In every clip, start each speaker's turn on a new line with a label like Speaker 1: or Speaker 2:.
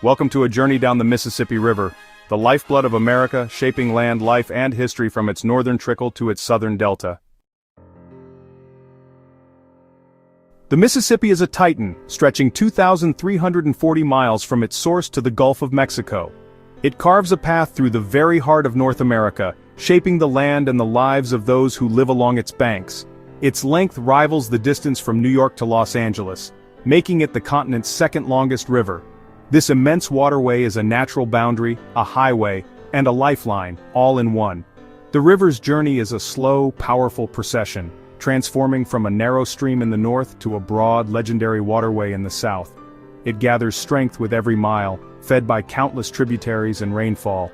Speaker 1: Welcome to a journey down the Mississippi River, the lifeblood of America, shaping land, life, and history from its northern trickle to its southern delta. The Mississippi is a titan, stretching 2,340 miles from its source to the Gulf of Mexico. It carves a path through the very heart of North America, shaping the land and the lives of those who live along its banks. Its length rivals the distance from New York to Los Angeles, making it the continent's second longest river. This immense waterway is a natural boundary, a highway, and a lifeline, all in one. The river's journey is a slow, powerful procession, transforming from a narrow stream in the north to a broad, legendary waterway in the south. It gathers strength with every mile, fed by countless tributaries and rainfall.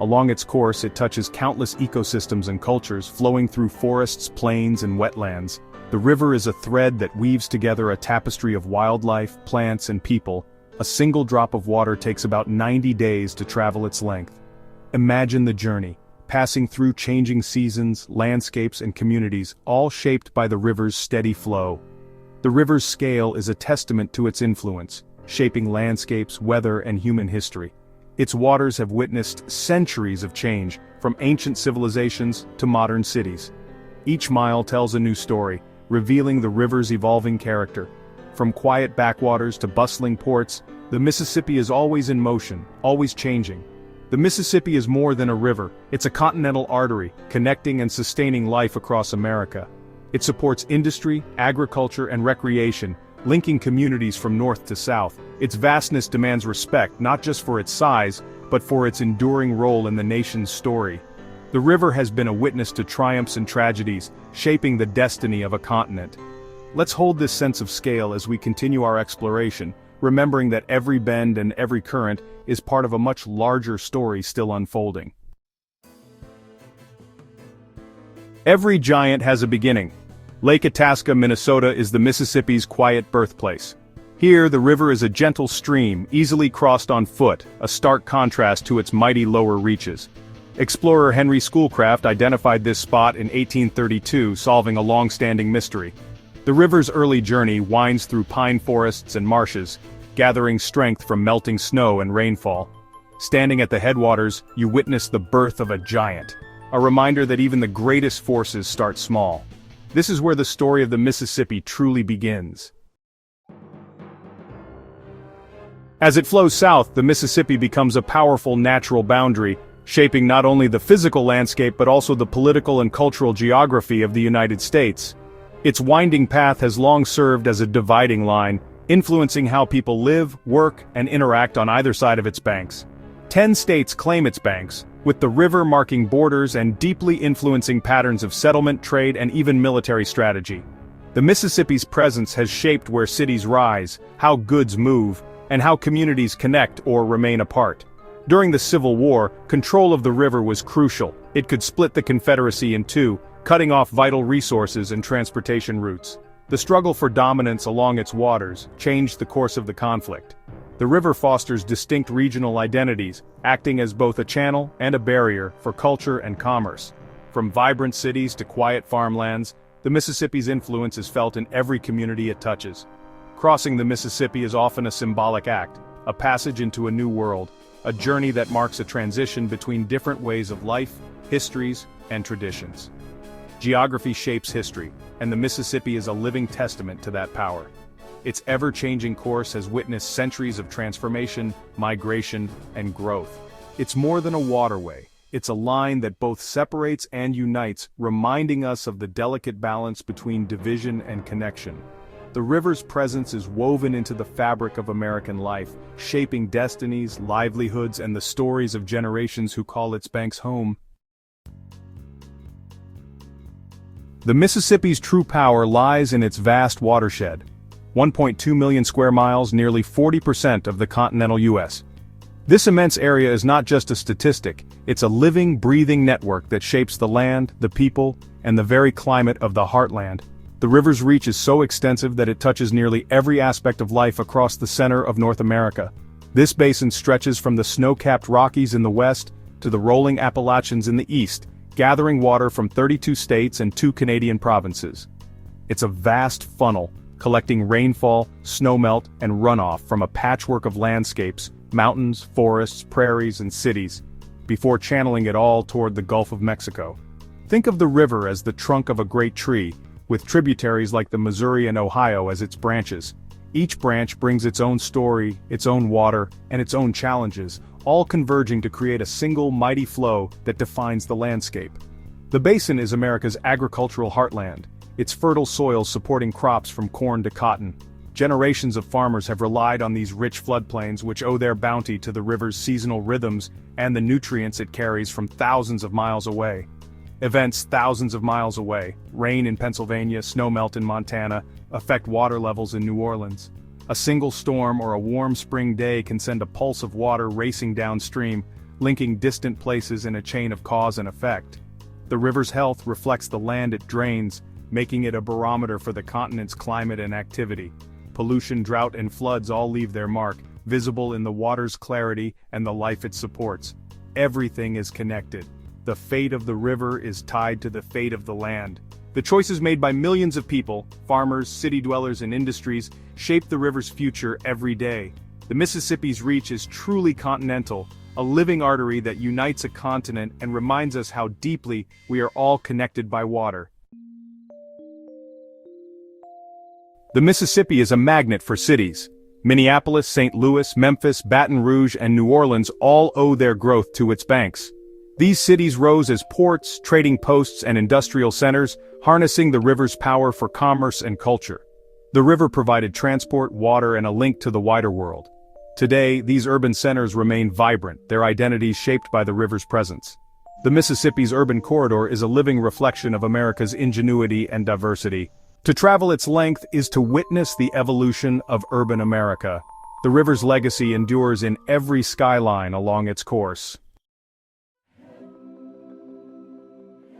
Speaker 1: Along its course, it touches countless ecosystems and cultures, flowing through forests, plains, and wetlands. The river is a thread that weaves together a tapestry of wildlife, plants, and people. A single drop of water takes about 90 days to travel its length. Imagine the journey, passing through changing seasons, landscapes, and communities, all shaped by the river's steady flow. The river's scale is a testament to its influence, shaping landscapes, weather, and human history. Its waters have witnessed centuries of change, from ancient civilizations to modern cities. Each mile tells a new story, revealing the river's evolving character. From quiet backwaters to bustling ports, the Mississippi is always in motion, always changing. The Mississippi is more than a river, it's a continental artery, connecting and sustaining life across America. It supports industry, agriculture, and recreation, linking communities from north to south. Its vastness demands respect not just for its size, but for its enduring role in the nation's story. The river has been a witness to triumphs and tragedies, shaping the destiny of a continent. Let's hold this sense of scale as we continue our exploration, remembering that every bend and every current is part of a much larger story still unfolding. Every giant has a beginning. Lake Itasca, Minnesota is the Mississippi's quiet birthplace. Here, the river is a gentle stream, easily crossed on foot, a stark contrast to its mighty lower reaches. Explorer Henry Schoolcraft identified this spot in 1832, solving a long-standing mystery. The river's early journey winds through pine forests and marshes, gathering strength from melting snow and rainfall. Standing at the headwaters, you witness the birth of a giant, a reminder that even the greatest forces start small. This is where the story of the Mississippi truly begins. As it flows south, the Mississippi becomes a powerful natural boundary, shaping not only the physical landscape but also the political and cultural geography of the United States. Its winding path has long served as a dividing line, influencing how people live, work, and interact on either side of its banks. 10 states claim its banks, with the river marking borders and deeply influencing patterns of settlement, trade, and even military strategy. The Mississippi's presence has shaped where cities rise, how goods move, and how communities connect or remain apart. During the Civil War, control of the river was crucial. It could split the Confederacy in two, cutting off vital resources and transportation routes. The struggle for dominance along its waters changed the course of the conflict. The river fosters distinct regional identities, acting as both a channel and a barrier for culture and commerce. From vibrant cities to quiet farmlands, the Mississippi's influence is felt in every community it touches. Crossing the Mississippi is often a symbolic act, a passage into a new world, a journey that marks a transition between different ways of life, histories, and traditions. Geography shapes history, and the Mississippi is a living testament to that power. Its ever-changing course has witnessed centuries of transformation, migration, and growth. It's more than a waterway, it's a line that both separates and unites, reminding us of the delicate balance between division and connection. The river's presence is woven into the fabric of American life, shaping destinies, livelihoods, and the stories of generations who call its banks home. The Mississippi's true power lies in its vast watershed. 1.2 million square miles, nearly 40% of the continental U.S. This immense area is not just a statistic, it's a living, breathing network that shapes the land, the people, and the very climate of the heartland. The river's reach is so extensive that it touches nearly every aspect of life across the center of North America. This basin stretches from the snow-capped Rockies in the west to the rolling Appalachians in the east, gathering water from 32 states and 2 Canadian provinces. It's a vast funnel, collecting rainfall, snowmelt, and runoff from a patchwork of landscapes, mountains, forests, prairies, and cities, before channeling it all toward the Gulf of Mexico. Think of the river as the trunk of a great tree, with tributaries like the Missouri and Ohio as its branches. Each branch brings its own story, its own water, and its own challenges, all converging to create a single mighty flow that defines the landscape. The basin is America's agricultural heartland, its fertile soils supporting crops from corn to cotton. Generations of farmers have relied on these rich floodplains, which owe their bounty to the river's seasonal rhythms and the nutrients it carries from thousands of miles away. Events thousands of miles away, rain in Pennsylvania, snowmelt in Montana, affect water levels in New Orleans. A single storm or a warm spring day can send a pulse of water racing downstream, linking distant places in a chain of cause and effect. The river's health reflects the land it drains, making it a barometer for the continent's climate and activity. Pollution, drought, and floods all leave their mark, visible in the water's clarity and the life it supports. Everything is connected. The fate of the river is tied to the fate of the land. The choices made by millions of people, farmers, city dwellers, and industries, shape the river's future every day. The Mississippi's reach is truly continental, a living artery that unites a continent and reminds us how deeply we are all connected by water. The Mississippi is a magnet for cities. Minneapolis, St. Louis, Memphis, Baton Rouge, and New Orleans all owe their growth to its banks. These cities rose as ports, trading posts, and industrial centers, harnessing the river's power for commerce and culture. The river provided transport, water, and a link to the wider world. Today, these urban centers remain vibrant, their identities shaped by the river's presence. The Mississippi's urban corridor is a living reflection of America's ingenuity and diversity. To travel its length is to witness the evolution of urban America. The river's legacy endures in every skyline along its course.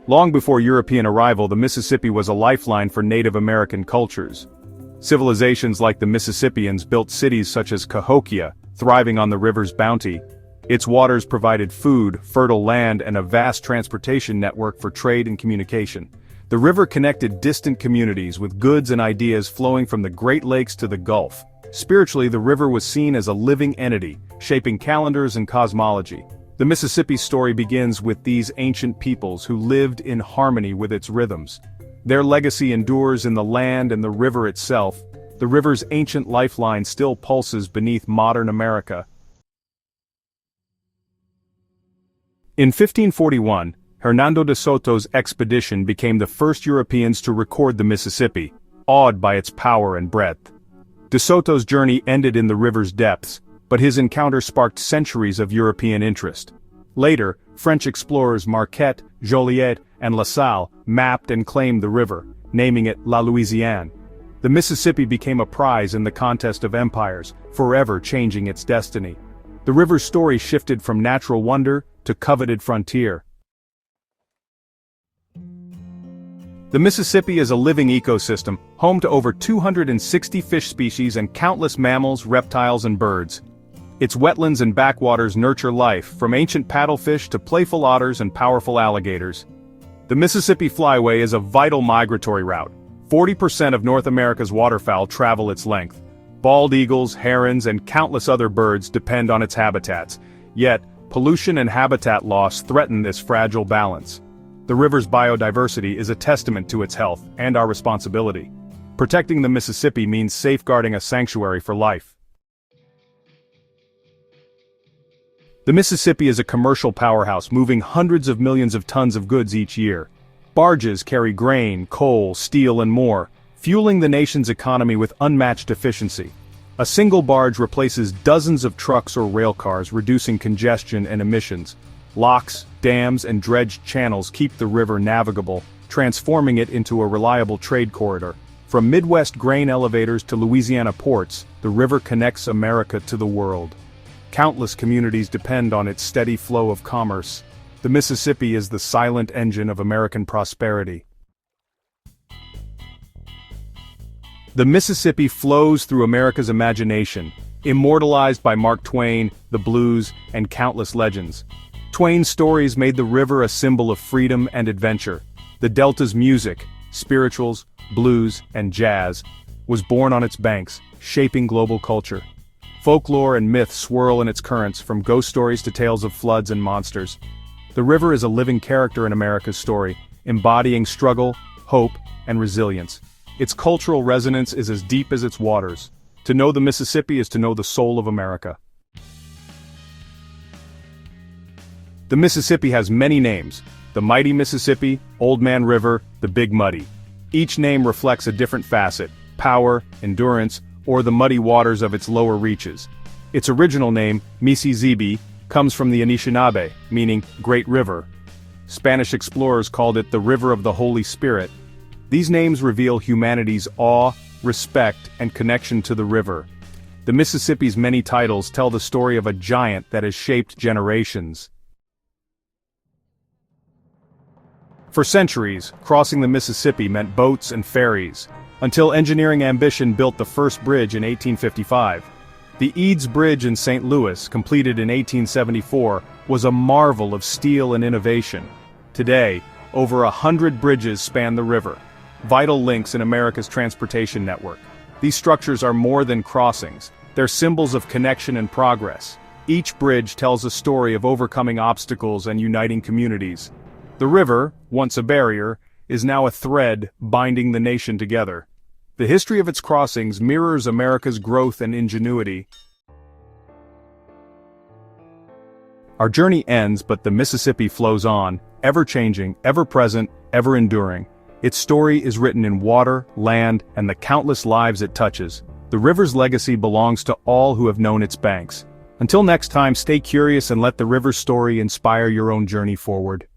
Speaker 1: Long before European arrival, the Mississippi was a lifeline for Native American cultures. Civilizations like the Mississippians built cities such as Cahokia, thriving on the river's bounty. Its waters provided food, fertile land, and a vast transportation network for trade and communication. The river connected distant communities with goods and ideas flowing from the Great Lakes to the Gulf. Spiritually, the river was seen as a living entity, shaping calendars and cosmology. The Mississippi story begins with these ancient peoples who lived in harmony with its rhythms. Their legacy endures in the land and the river itself. The river's ancient lifeline still pulses beneath modern America. In 1541, Hernando de Soto's expedition became the first Europeans to record the Mississippi, awed by its power and breadth. De Soto's journey ended in the river's depths, but his encounter sparked centuries of European interest. Later, French explorers Marquette, Joliet, and La Salle mapped and claimed the river, naming it La Louisiane. The Mississippi became a prize in the contest of empires, forever changing its destiny. The river's story shifted from natural wonder to coveted frontier. The Mississippi is a living ecosystem, home to over 260 fish species and countless mammals, reptiles, and birds. Its wetlands and backwaters nurture life, from ancient paddlefish to playful otters and powerful alligators. The Mississippi Flyway is a vital migratory route. 40% of North America's waterfowl travel its length. Bald eagles, herons, and countless other birds depend on its habitats. Yet, pollution and habitat loss threaten this fragile balance. The river's biodiversity is a testament to its health and our responsibility. Protecting the Mississippi means safeguarding a sanctuary for life. The Mississippi is a commercial powerhouse, moving hundreds of millions of tons of goods each year. Barges carry grain, coal, steel, and more, fueling the nation's economy with unmatched efficiency. A single barge replaces dozens of trucks or rail cars, reducing congestion and emissions. Locks, dams, and dredged channels keep the river navigable, transforming it into a reliable trade corridor. From Midwest grain elevators to Louisiana ports, the river connects America to the world. Countless communities depend on its steady flow of commerce. The Mississippi is the silent engine of American prosperity. The Mississippi flows through America's imagination, immortalized by Mark Twain, the blues, and countless legends. Twain's stories made the river a symbol of freedom and adventure. The Delta's music, spirituals, blues, and jazz, was born on its banks, shaping global culture. Folklore and myth swirl in its currents, from ghost stories to tales of floods and monsters. The river is a living character in America's story, embodying struggle, hope, and resilience. Its cultural resonance is as deep as its waters. To know the Mississippi is to know the soul of America. The Mississippi has many names: the Mighty Mississippi, Old Man River, the Big Muddy. Each name reflects a different facet: power, endurance, or the muddy waters of its lower reaches. Its original name, Mississippi, comes from the Anishinaabe, meaning Great River. Spanish explorers called it the River of the Holy Spirit. These names reveal humanity's awe, respect, and connection to the river. The Mississippi's many titles tell the story of a giant that has shaped generations. For centuries, crossing the Mississippi meant boats and ferries, until engineering ambition built the first bridge in 1855. The KIDZ Bridge in St. Louis, completed in 1874, was a marvel of steel and innovation. Today, over 100 bridges span the river, vital links in America's transportation network. These structures are more than crossings, they're symbols of connection and progress. Each bridge tells a story of overcoming obstacles and uniting communities. The river, once a barrier, is now a thread binding the nation together. The history of its crossings mirrors America's growth and ingenuity. Our journey ends, but the Mississippi flows on, ever-changing, ever-present, ever-enduring. Its story is written in water, land, and the countless lives it touches. The river's legacy belongs to all who have known its banks. Until next time, stay curious and let the river's story inspire your own journey forward.